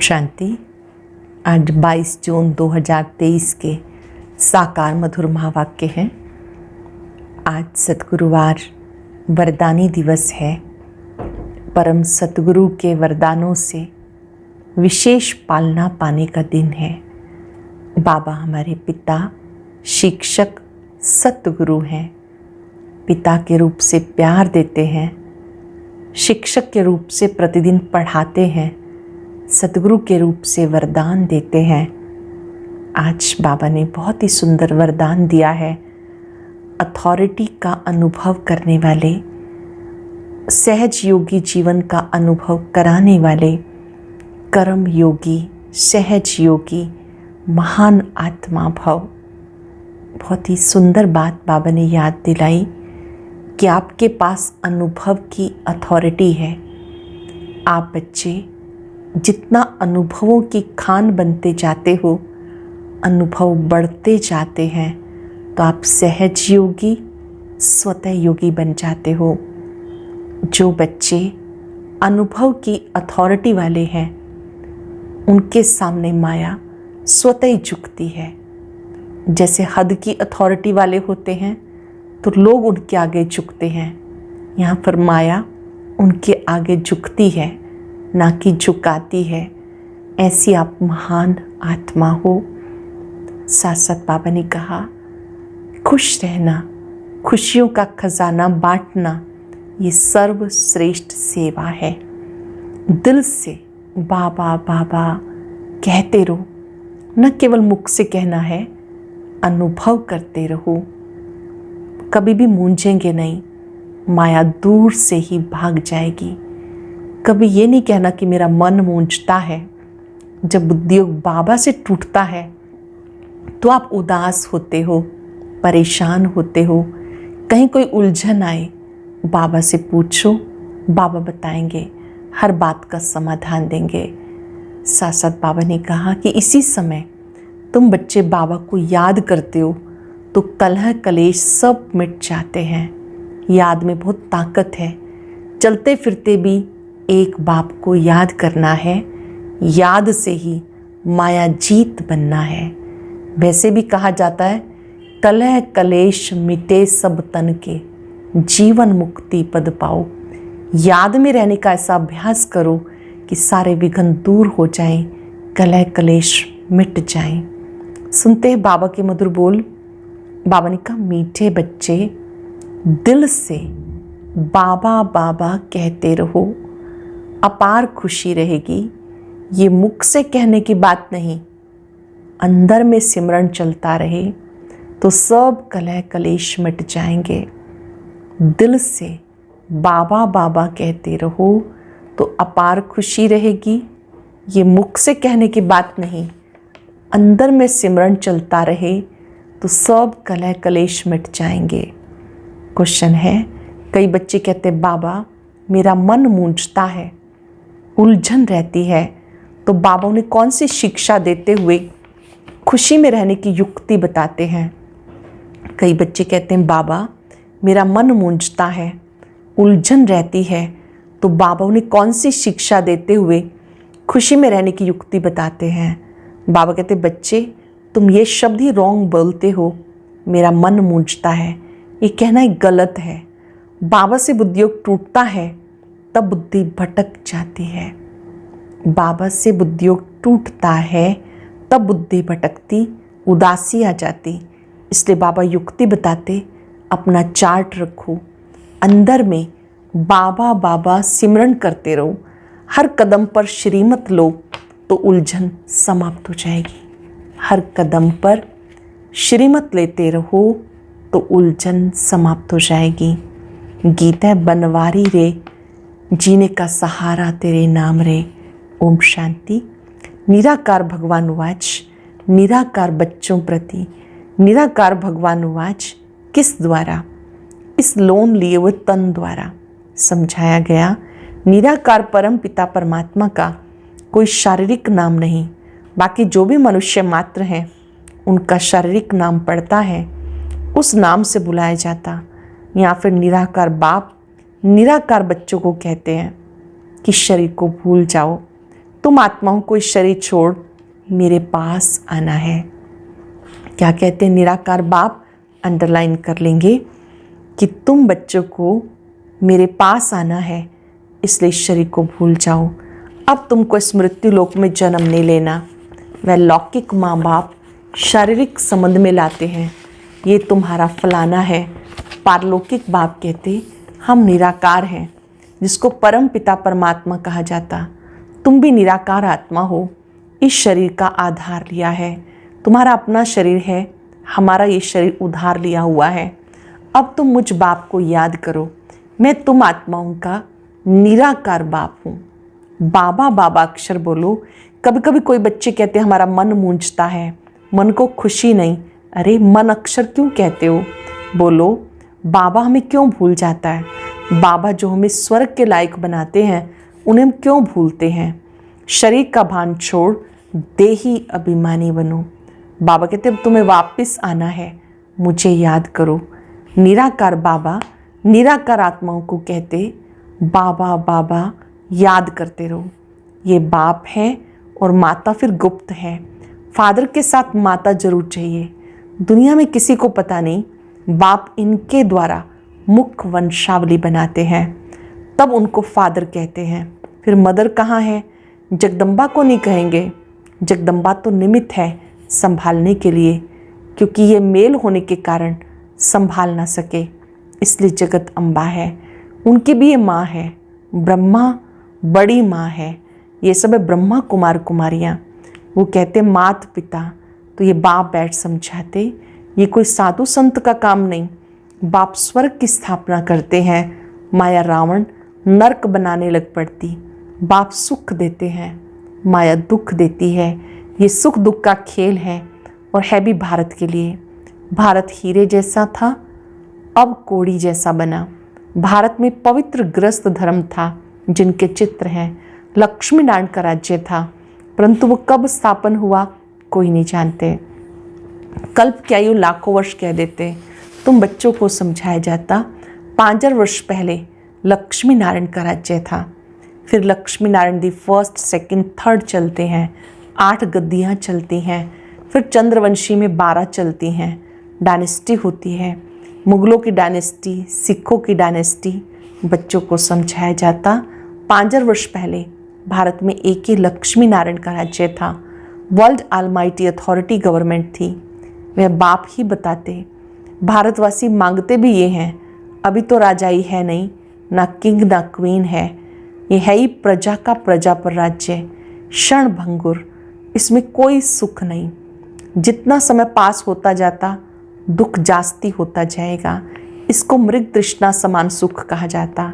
शांति। आज 22 जून 2023 के साकार मधुर महावाक्य हैं। आज सतगुरुवार वरदानी दिवस है। परम सतगुरु के वरदानों से विशेष पालना पाने का दिन है। बाबा हमारे पिता शिक्षक सतगुरु हैं। पिता के रूप से प्यार देते हैं, शिक्षक के रूप से प्रतिदिन पढ़ाते हैं, सतगुरु के रूप से वरदान देते हैं। आज बाबा ने बहुत ही सुंदर वरदान दिया है। अथॉरिटी का अनुभव करने वाले, सहज योगी जीवन का अनुभव कराने वाले, कर्म योगी, सहज योगी, महान आत्मा भव। बहुत ही सुंदर बात बाबा ने याद दिलाई कि आपके पास अनुभव की अथॉरिटी है। आप बच्चे जितना अनुभवों की खान बनते जाते हो, अनुभव बढ़ते जाते हैं, तो आप सहज योगी, स्वतः योगी बन जाते हो। जो बच्चे अनुभव की अथॉरिटी वाले हैं, उनके सामने माया स्वतः ही झुकती है। जैसे हद की अथॉरिटी वाले होते हैं तो लोग उनके आगे झुकते हैं, यहाँ पर माया उनके आगे झुकती है, ना कि झुकाती है। ऐसी आप महान आत्मा हो। साथ साथ बाबा ने कहा, खुश रहना, खुशियों का खजाना बांटना, ये सर्वश्रेष्ठ सेवा है। दिल से बाबा बाबा कहते रहो, न केवल मुख से कहना है, अनुभव करते रहो। कभी भी मूंझेंगे नहीं, माया दूर से ही भाग जाएगी। कभी ये नहीं कहना कि मेरा मन मूंझता है। जब बुद्धियोग बाबा से टूटता है तो आप उदास होते हो, परेशान होते हो, कहीं कोई उलझन आए, बाबा से पूछो, बाबा बताएंगे, हर बात का समाधान देंगे। साथ साथ बाबा ने कहा कि इसी समय तुम बच्चे बाबा को याद करते हो तो कलह कलेश सब मिट जाते हैं। याद में बहुत ताकत है। चलते फिरते भी एक बाप को याद करना है। याद से ही माया जीत बनना है। वैसे भी कहा जाता है, कलह कलेश मिटे सब तन के, जीवन मुक्ति पद पाओ। याद में रहने का ऐसा अभ्यास करो कि सारे विघ्न दूर हो जाएं, कलह कलेश मिट जाएं। सुनते हैं बाबा के मधुर बोल। बाबा ने कहा, मीठे बच्चे दिल से बाबा बाबा कहते रहो, अपार खुशी रहेगी। ये मुख से कहने की बात नहीं, अंदर में सिमरन चलता रहे तो सब कलह कलेश मिट जाएंगे। दिल से बाबा बाबा कहते रहो तो अपार खुशी रहेगी। ये मुख से कहने की बात नहीं, अंदर में सिमरन चलता रहे तो सब कलह कलेश मिट जाएंगे। क्वेश्चन है, कई बच्चे कहते हैं, बाबा मेरा मन मूंझता है, उलझन रहती है, तो बाबा उन्हें कौन सी शिक्षा देते हुए खुशी में रहने की युक्ति बताते हैं। कई बच्चे कहते हैं, बाबा मेरा मन मूंझता है, उलझन रहती है, तो बाबा उन्हें कौन सी शिक्षा देते हुए खुशी में रहने की युक्ति बताते हैं। बाबा कहते, बच्चे तुम ये शब्द ही रॉन्ग बोलते हो, मेरा मन मूंझता है, ये कहना ही गलत है। बाबा से बुद्धियोग टूटता है तब बुद्धि भटक जाती है। बाबा से बुद्धियोग टूटता है तब बुद्धि भटकती, उदासी आ जाती। इसलिए बाबा युक्ति बताते, अपना चार्ट रखो, अंदर में बाबा बाबा सिमरन करते रहो। हर कदम पर श्रीमत लो तो उलझन समाप्त हो जाएगी। हर कदम पर श्रीमत लेते रहो तो उलझन समाप्त हो जाएगी। गीता बनवारी रे, जीने का सहारा तेरे नाम रे। ओम शांति। निराकार भगवान वाच, निराकार बच्चों प्रति निराकार भगवान वाच किस द्वारा? इस लोन लिए हुए तन द्वारा समझाया गया। निराकार परम पिता परमात्मा का कोई शारीरिक नाम नहीं, बाकी जो भी मनुष्य मात्र हैं उनका शारीरिक नाम पड़ता है, उस नाम से बुलाया जाता। या फिर निराकार बाप निराकार बच्चों को कहते हैं कि शरीर को भूल जाओ, तुम आत्माओं को इस शरीर छोड़ मेरे पास आना है। क्या कहते हैं निराकार बाप, अंडरलाइन कर लेंगे कि तुम बच्चों को मेरे पास आना है, इसलिए इस शरीर को भूल जाओ। अब तुमको इस मृत्यु लोक में जन्म नहीं लेना। वह लौकिक माँ बाप शारीरिक संबंध में लाते हैं, ये तुम्हारा फलाना है। पारलौकिक बाप कहते हम निराकार हैं, जिसको परम पिता परमात्मा कहा जाता। तुम भी निराकार आत्मा हो, इस शरीर का आधार लिया है। तुम्हारा अपना शरीर है, हमारा ये शरीर उधार लिया हुआ है। अब तुम मुझ बाप को याद करो, मैं तुम आत्माओं का निराकार बाप हूँ। बाबा बाबा अक्षर बोलो। कभी कभी कोई बच्चे कहते हैं हमारा मन मूंझता है, मन को खुशी नहीं। अरे मन अक्षर क्यों कहते हो? बोलो बाबा हमें क्यों भूल जाता है? बाबा जो हमें स्वर्ग के लायक बनाते हैं, उन्हें हम क्यों भूलते हैं? शरीर का भान छोड़ देही अभिमानी बनो। बाबा कहते अब तुम्हें वापस आना है, मुझे याद करो। निराकार बाबा निराकार आत्माओं को कहते बाबा बाबा याद करते रहो। ये बाप है और माता फिर गुप्त है। फादर के साथ माता जरूर चाहिए। दुनिया में किसी को पता नहीं, बाप इनके द्वारा मुख्य वंशावली बनाते हैं, तब उनको फादर कहते हैं। फिर मदर कहाँ है? जगदम्बा को नहीं कहेंगे, जगदम्बा तो निमित्त है संभालने के लिए, क्योंकि ये मेल होने के कारण संभाल ना सके, इसलिए जगत अम्बा है। उनकी भी ये माँ है, ब्रह्मा बड़ी माँ है। ये सब है ब्रह्मा कुमार कुमारियाँ। वो कहते मात पिता, तो ये बाप बैठ समझाते। ये कोई साधु संत का काम नहीं, बाप स्वर्ग की स्थापना करते हैं। माया रावण नरक बनाने लग पड़ती। बाप सुख देते हैं, माया दुख देती है। ये सुख दुख का खेल है और है भी भारत के लिए। भारत हीरे जैसा था, अब कोड़ी जैसा बना। भारत में पवित्र ग्रस्त धर्म था, जिनके चित्र हैं। लक्ष्मी नारायण का राज्य था, परंतु वो कब स्थापन हुआ कोई नहीं जानते। कल्प की आयु लाखों वर्ष कह देते। तुम बच्चों को समझाया जाता 5000 वर्ष पहले लक्ष्मी नारायण का राज्य था। फिर Lakshmi Narayan the first second third चलते हैं, 8 गद्दियाँ चलती हैं। फिर चंद्रवंशी में 12 चलती हैं। डायनेस्टी होती है, मुगलों की डायनेस्टी, सिखों की डायनेस्टी। बच्चों को समझाया जाता 5000 वर्ष पहले भारत में एक ही लक्ष्मी नारायण का राज्य था। वर्ल्ड ऑलमाइटी अथॉरिटी गवर्नमेंट थी। वह बाप ही बताते। भारतवासी मांगते भी ये हैं, अभी तो राजाई है नहीं, ना किंग ना क्वीन है। ये है ही प्रजा का प्रजा पर राज्य, क्षण भंगुर, इसमें कोई सुख नहीं। जितना समय पास होता जाता दुख जास्ती होता जाएगा। इसको मृग तृष्णा समान सुख कहा जाता।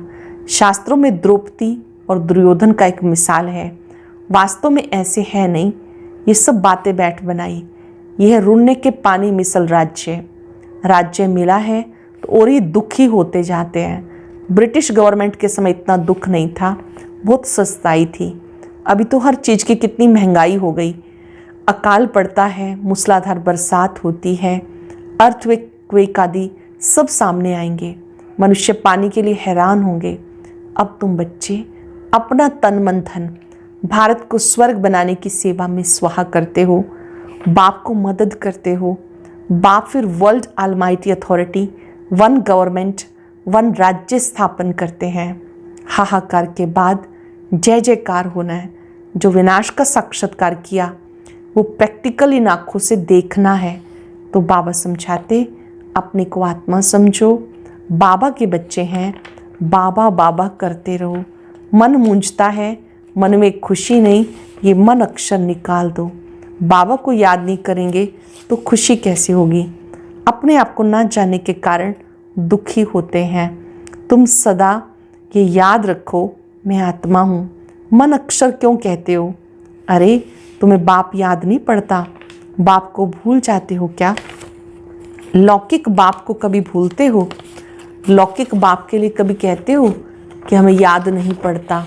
शास्त्रों में द्रौपदी और दुर्योधन का एक मिसाल है। वास्तव में ऐसे है नहीं, ये सब बातें बैठ बनाई। यह रुनने के पानी मिसल राज्य। राज्य मिला है तो और ही दुखी होते जाते हैं। ब्रिटिश गवर्नमेंट के समय इतना दुख नहीं था, बहुत सस्ताई थी। अभी तो हर चीज़ की कितनी महंगाई हो गई। अकाल पड़ता है, मूसलाधार बरसात होती है, अर्थक्वेक आदि सब सामने आएंगे। मनुष्य पानी के लिए हैरान होंगे। अब तुम बच्चे अपना तन मन धन भारत को स्वर्ग बनाने की सेवा में स्वाहा करते हो, बाप को मदद करते हो। बाप फिर world almighty authority, one government, one राज्य स्थापन करते हैं। हाहाकार के बाद जय जयकार होना है। जो विनाश का साक्षात्कार किया वो प्रैक्टिकल इन आँखों से देखना है। तो बाबा समझाते अपने को आत्मा समझो, बाबा के बच्चे हैं, बाबा बाबा करते रहो। मन मूंझता है, मन में खुशी नहीं, ये मन अक्षर निकाल दो। बाबा को याद नहीं करेंगे तो खुशी कैसे होगी? अपने आप को ना जानने के कारण दुखी होते हैं। तुम सदा ये याद रखो, मैं आत्मा हूँ। मन अक्षर क्यों कहते हो? अरे तुम्हें बाप याद नहीं पड़ता? बाप को भूल जाते हो क्या? लौकिक बाप को कभी भूलते हो? लौकिक बाप के लिए कभी कहते हो कि हमें याद नहीं पड़ता?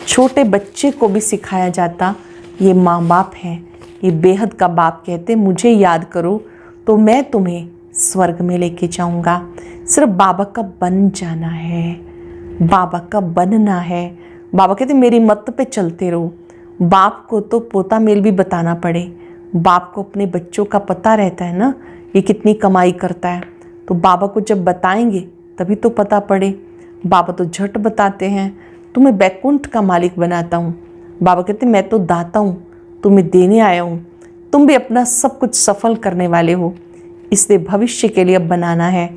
छोटे बच्चे को भी सिखाया जाता ये माँ बाप है, ये बेहद का बाप कहते मुझे याद करो तो मैं तुम्हें स्वर्ग में लेके जाऊंगा। सिर्फ बाबा का बन जाना है, बाबा का बनना है। बाबा कहते मेरी मत पे चलते रहो। बाप को तो पोता मेल भी बताना पड़े। बाप को अपने बच्चों का पता रहता है ना, ये कितनी कमाई करता है, तो बाबा को जब बताएंगे तभी तो पता पड़े। बाबा तो झट बताते हैं, तुम्हें बैकुंठ का मालिक बनाता हूँ। बाबा कहते मैं तो दाता हूँ, तुम्हें देने आया हूँ, तुम भी अपना सब कुछ सफल करने वाले हो, इसलिए भविष्य के लिए अब बनाना है।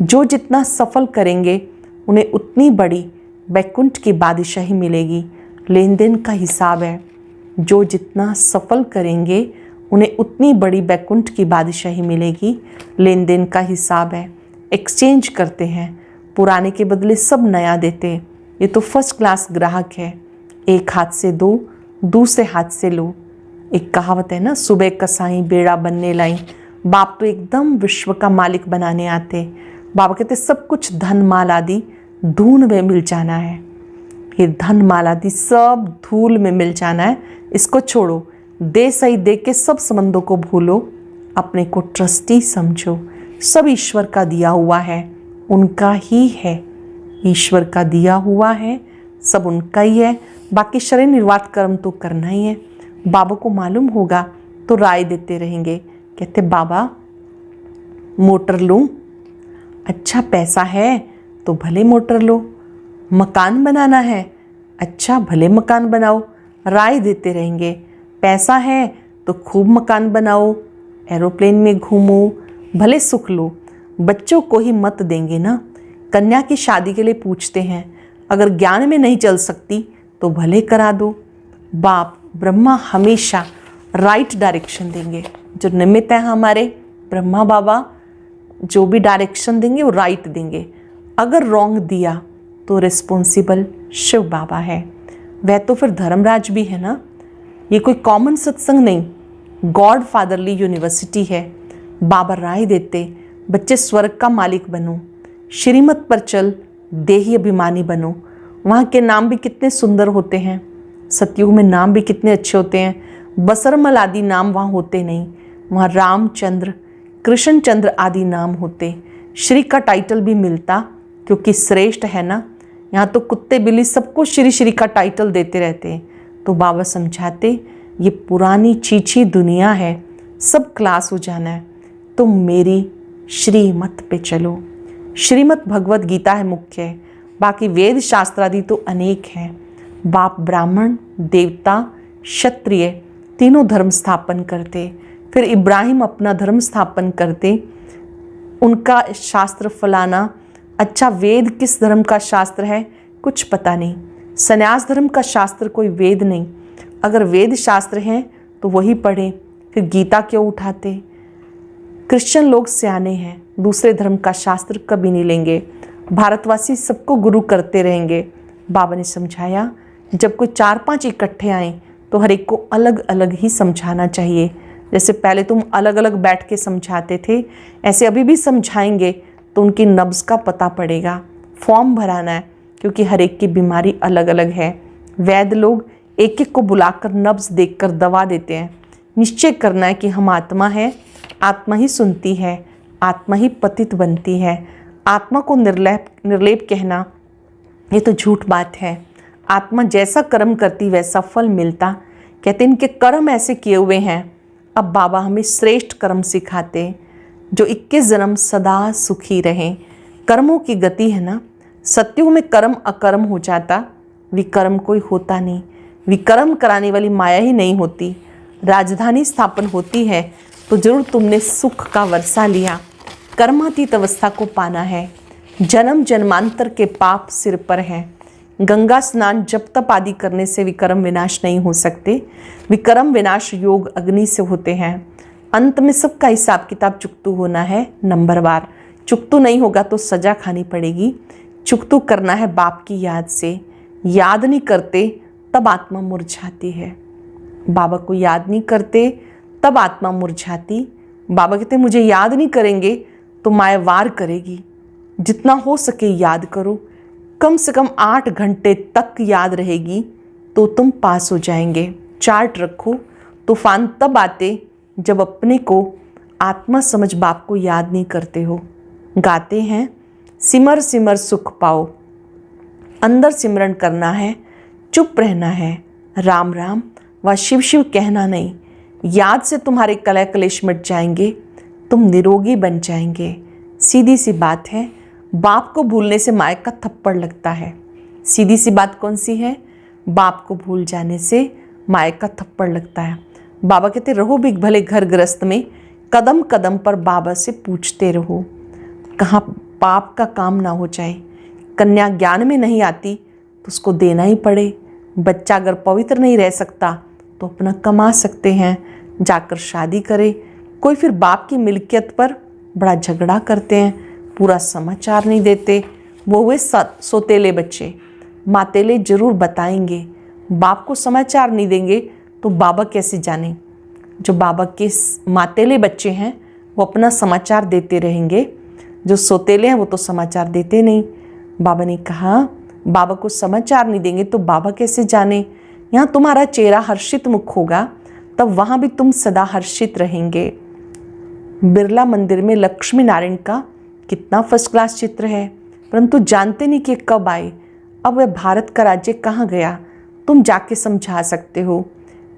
जो जितना सफल करेंगे उन्हें उतनी बड़ी बैकुंठ की बादशाही मिलेगी। लेन देन का हिसाब है, जो जितना सफल करेंगे उन्हें उतनी बड़ी बैकुंठ की बादशाही मिलेगी। लेन देन का हिसाब है, एक्सचेंज करते हैं, पुराने के बदले सब नया देते हैं। ये तो फर्स्ट क्लास ग्राहक है, एक हाथ से दो, दूसरे हाथ से लो। एक कहावत है ना, सुबह कसाई बेड़ा बनने लाई। बाप तो एकदम विश्व का मालिक बनाने आते। बाबा कहते सब कुछ धन माल आदि धूल में मिल जाना है। ये धन माल आदि सब धूल में मिल जाना है, इसको छोड़ो। दे सही दे के सब संबंधों को भूलो, अपने को ट्रस्टी समझो। सब ईश्वर का दिया हुआ है, उनका ही है। ईश्वर का दिया हुआ है, सब उनका ही है। बाकी शरीर निर्वात कर्म तो करना ही है। बाबा को मालूम होगा तो राय देते रहेंगे। कहते बाबा मोटर लूँ? अच्छा पैसा है तो भले मोटर लो। मकान बनाना है? अच्छा भले मकान बनाओ। राय देते रहेंगे। पैसा है तो खूब मकान बनाओ, एरोप्लेन में घूमो, भले सुख लो। बच्चों को ही मत देंगे ना। कन्या की शादी के लिए पूछते हैं, अगर ज्ञान में नहीं चल सकती तो भले करा दो। बाप ब्रह्मा हमेशा राइट डायरेक्शन देंगे। जो निमित्त है हमारे ब्रह्मा बाबा, जो भी डायरेक्शन देंगे वो राइट देंगे। अगर रॉन्ग दिया तो रिस्पॉन्सिबल शिव बाबा है। वह तो फिर धर्मराज भी है ना। ये कोई कॉमन सत्संग नहीं, गॉड फादरली यूनिवर्सिटी है। बाबा राय देते, बच्चे स्वर्ग का मालिक बनो, श्रीमत पर चल, देही अभिमानी बनो। वहाँ के नाम भी कितने सुंदर होते हैं, सतयुग में नाम भी कितने अच्छे होते हैं। बसरमल आदि नाम वहाँ होते नहीं, वहाँ रामचंद्र, कृष्णचंद्र आदि नाम होते। श्री का टाइटल भी मिलता क्योंकि श्रेष्ठ है ना। यहाँ तो कुत्ते बिल्ली सबको श्री श्री का टाइटल देते रहते हैं। तो बाबा समझाते, ये पुरानी चीची दुनिया है, सब क्लास हो जाना है, तुम मेरी श्रीमत पे चलो। श्रीमत भगवत गीता है मुख्य, बाकी वेद शास्त्र आदि तो अनेक हैं। बाप ब्राह्मण, देवता, क्षत्रिय तीनों धर्म स्थापन करते। फिर इब्राहिम अपना धर्म स्थापन करते, उनका शास्त्र फलाना। अच्छा वेद किस धर्म का शास्त्र है कुछ पता नहीं। संन्यास धर्म का शास्त्र कोई वेद नहीं। अगर वेद शास्त्र हैं तो वही पढ़ें, फिर गीता क्यों उठाते। क्रिश्चियन लोग सियाने हैं, दूसरे धर्म का शास्त्र कभी नहीं लेंगे। भारतवासी सबको गुरु करते रहेंगे। बाबा ने समझाया, जब कोई 4-5 इकट्ठे आए तो हर एक को अलग अलग ही समझाना चाहिए। जैसे पहले तुम अलग अलग बैठ के समझाते थे, ऐसे अभी भी समझाएंगे तो उनकी नब्ज का पता पड़ेगा। फॉर्म भराना है क्योंकि हर एक की बीमारी अलग अलग है। वैद्य लोग एक एक को बुलाकर नब्ज देखकर दवा देते हैं। निश्चय करना है कि हम आत्मा है, आत्मा ही सुनती है, आत्मा ही पतित बनती है। आत्मा को निर्लेप कहना ये तो झूठ बात है। आत्मा जैसा कर्म करती वैसा फल मिलता। कहते इनके कर्म ऐसे किए हुए हैं। अब बाबा हमें श्रेष्ठ कर्म सिखाते, जो 21 जन्म सदा सुखी रहें। कर्मों की गति है ना। सत्युग में कर्म अकर्म हो जाता, विकर्म कोई होता नहीं। विकर्म कराने वाली माया ही नहीं होती। राजधानी स्थापन होती है तो जरूर तुमने सुख का वर्षा लिया। कर्मातीत अवस्था को पाना है। जन्म जन्मांतर के पाप सिर पर हैं। गंगा स्नान जप तप आदि करने से विकर्म विनाश नहीं हो सकते। विकर्म विनाश योग अग्नि से होते हैं। अंत में सबका हिसाब किताब चुकतू होना है, नंबरवार। चुकतू नहीं होगा तो सजा खानी पड़ेगी। चुकतू करना है बाप की याद से। याद नहीं करते तब आत्मा मुरझाती है। बाबा को याद नहीं करते तब आत्मा मुरझाती। बाबा कहते मुझे याद नहीं करेंगे तो माया वार करेगी। जितना हो सके याद करो, कम से कम 8 घंटे तक याद रहेगी तो तुम पास हो जाएंगे। चार्ट रखो। तूफान तब आते जब अपने को आत्मा समझ बाप को याद नहीं करते हो। गाते हैं, सिमर सिमर सुख पाओ। अंदर सिमरन करना है, चुप रहना है। राम राम वह शिव शिव कहना नहीं। याद से तुम्हारे कलह कलेश मिट जाएंगे, तुम निरोगी बन जाएंगे। सीधी सी बात है, बाप को भूलने से माए का थप्पड़ लगता है। सीधी सी बात कौन सी है? बाप को भूल जाने से माए का थप्पड़ लगता है। बाबा कहते रहो भी भले घर गृहस्थ में, कदम कदम पर बाबा से पूछते रहो, कहाँ पाप का काम ना हो जाए। कन्या ज्ञान में नहीं आती तो उसको देना ही पड़े। बच्चा अगर पवित्र नहीं रह सकता तो अपना कमा सकते हैं, जाकर शादी करे। कोई फिर बाप की मिल्कियत पर बड़ा झगड़ा करते हैं, पूरा समाचार नहीं देते। वो हुए सोतेले बच्चे। मातेले जरूर बताएंगे, बाप को समाचार नहीं देंगे तो बाबा कैसे जाने। जो बाबा के मातेले बच्चे हैं वो अपना समाचार देते रहेंगे, जो सोतेले हैं वो तो समाचार देते नहीं। बाबा ने कहा बाबा को समाचार नहीं देंगे तो बाबा कैसे जाने। यहाँ तुम्हारा चेहरा हर्षित मुख होगा, तब वहाँ भी तुम सदा हर्षित रहेंगे। बिरला मंदिर में लक्ष्मी नारायण का कितना फर्स्ट क्लास चित्र है, परंतु जानते नहीं कि कब आए। अब वह भारत का राज्य कहाँ गया, तुम जाके समझा सकते हो।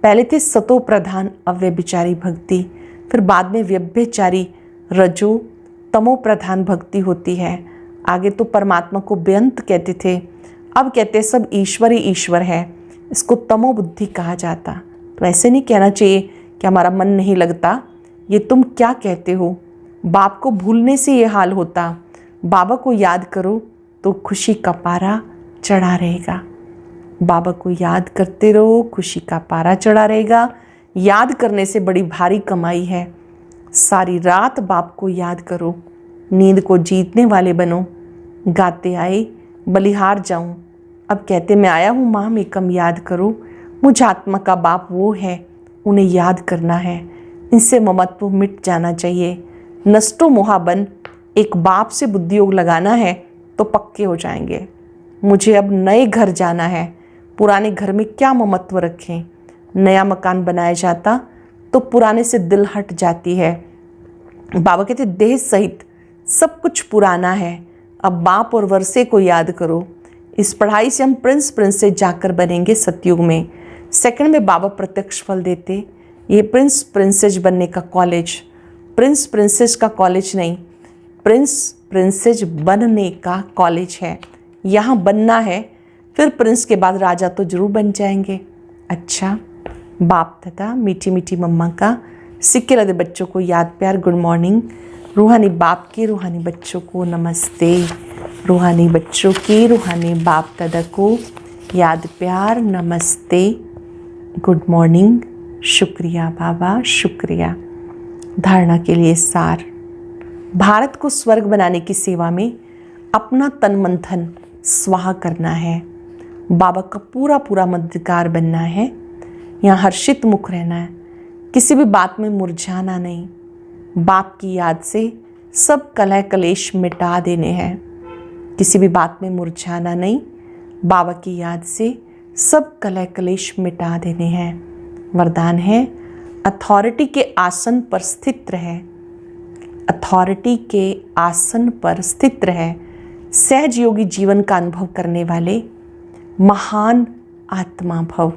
पहले थे सतो प्रधान अव्यभिचारी भक्ति, फिर बाद में व्यभिचारी रजो तमो प्रधान भक्ति होती है। आगे तो परमात्मा को बेअंत कहते थे, अब कहते सब ईश्वर ही ईश्वर है। इसको तमो बुद्धि कहा जाता। तो ऐसे नहीं कहना चाहिए कि हमारा मन नहीं लगता। ये तुम क्या कहते हो? बाप को भूलने से ये हाल होता। बाबा को याद करो तो खुशी का पारा चढ़ा रहेगा। बाबा को याद करते रहो, खुशी का पारा चढ़ा रहेगा। याद करने से बड़ी भारी कमाई है। सारी रात बाप को याद करो, नींद को जीतने वाले बनो। गाते आए बलिहार जाऊं, अब कहते मैं आया हूँ माँ में कम याद करो। मुझ आत्मा का बाप वो है, उन्हें याद करना है। इनसे ममत्व मिट जाना चाहिए। नष्टो मोहाबन एक बाप से बुद्धि योग लगाना है तो पक्के हो जाएंगे। मुझे अब नए घर जाना है, पुराने घर में क्या ममत्व रखें। नया मकान बनाया जाता तो पुराने से दिल हट जाती है। बाबा कहते देह सहित सब कुछ पुराना है, अब बाप और वर्षे को याद करो। इस पढ़ाई से हम प्रिंस प्रिंसेस जाकर बनेंगे सतयुग में। सेकंड में बाबा प्रत्यक्ष फल देते। ये प्रिंस प्रिंसेस बनने का कॉलेज, प्रिंस प्रिंसेस का कॉलेज नहीं, प्रिंस प्रिंसेस बनने का कॉलेज है। यहाँ बनना है, फिर प्रिंस के बाद राजा तो जरूर बन जाएंगे। अच्छा, बाप तथा मीठी मीठी मम्मा का सिक्के लदे बच्चों को याद प्यार गुड मॉर्निंग। रूहानी बाप के रूहानी बच्चों को नमस्ते। रूहानी बच्चों के रूहानी बाप दादा को याद प्यार नमस्ते, गुड मॉर्निंग। शुक्रिया बाबा, शुक्रिया। धारणा के लिए सार। भारत को स्वर्ग बनाने की सेवा में अपना तन मन धन स्वाहा करना है। बाबा का पूरा पूरा मददगार बनना है। यहाँ हर्षित मुख रहना है, किसी भी बात में मुरझाना नहीं। बाप की याद से सब कलह कलेश मिटा देने हैं। किसी भी बात में मुरझाना नहीं, बाबा की याद से सब कलह कलेश मिटा देने हैं। वरदान है अथॉरिटी के आसन पर स्थित रहे। अथॉरिटी के आसन पर स्थित रहे। सहज योगी जीवन का अनुभव करने वाले महान आत्मा भव।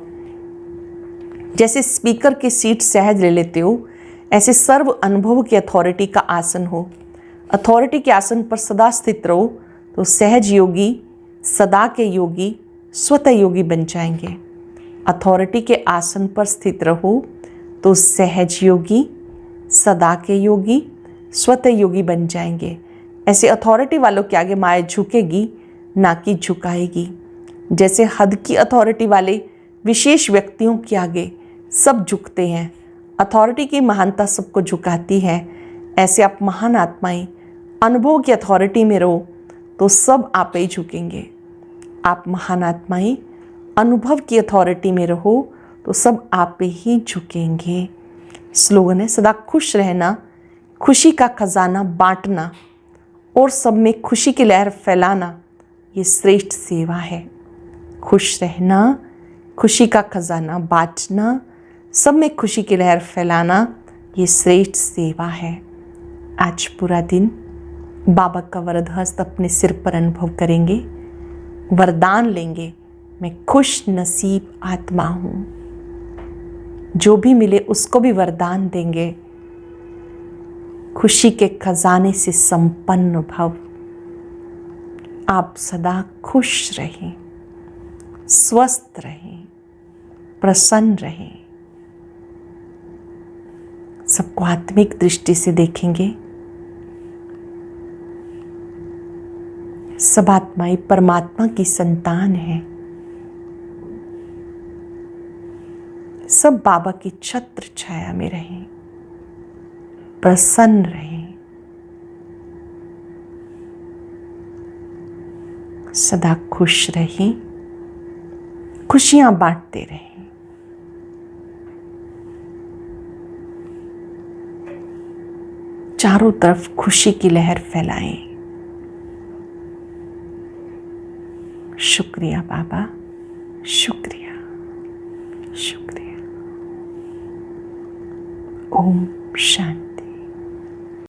जैसे स्पीकर की सीट सहज ले लेते हो, ऐसे सर्व अनुभव की अथॉरिटी का आसन हो। अथॉरिटी के आसन पर सदा स्थित रहो तो सहज योगी, सदा के योगी, स्वतः योगी बन जाएंगे। अथॉरिटी के आसन पर स्थित रहो तो सहज योगी, सदा के योगी, स्वतः योगी बन जाएंगे। ऐसे अथॉरिटी वालों के आगे माया झुकेगी, ना कि झुकाएगी। जैसे हद की अथॉरिटी वाले विशेष व्यक्तियों के आगे सब झुकते हैं, अथॉरिटी की महानता सबको झुकाती है। ऐसे आप महान आत्माएं अनुभव की अथॉरिटी में रहो तो सब आप ही झुकेंगे। आप महान आत्माएं अनुभव की अथॉरिटी में रहो तो सब आप ही झुकेंगे। स्लोगन है सदा खुश रहना, खुशी का खजाना बांटना और सब में खुशी की लहर फैलाना, ये श्रेष्ठ सेवा है। खुश रहना, खुशी का खजाना बांटना, सब में खुशी की लहर फैलाना, ये श्रेष्ठ सेवा है। आज पूरा दिन बाबा का वरद हस्त अपने सिर पर अनुभव करेंगे, वरदान लेंगे, मैं खुश नसीब आत्मा हूँ। जो भी मिले उसको भी वरदान देंगे। खुशी के खजाने से संपन्न भव। आप सदा खुश रहें, स्वस्थ रहें, प्रसन्न रहें। सबको आत्मिक दृष्टि से देखेंगे। सब आत्माएं परमात्मा की संतान है। सब बाबा की छत्र छाया में रहें, प्रसन्न रहें, सदा खुश रहें, खुशियां बांटते रहें। चारों तरफ खुशी की लहर फैलाएं। शुक्रिया बाबा, शुक्रिया, शुक्रिया। ओम शांति।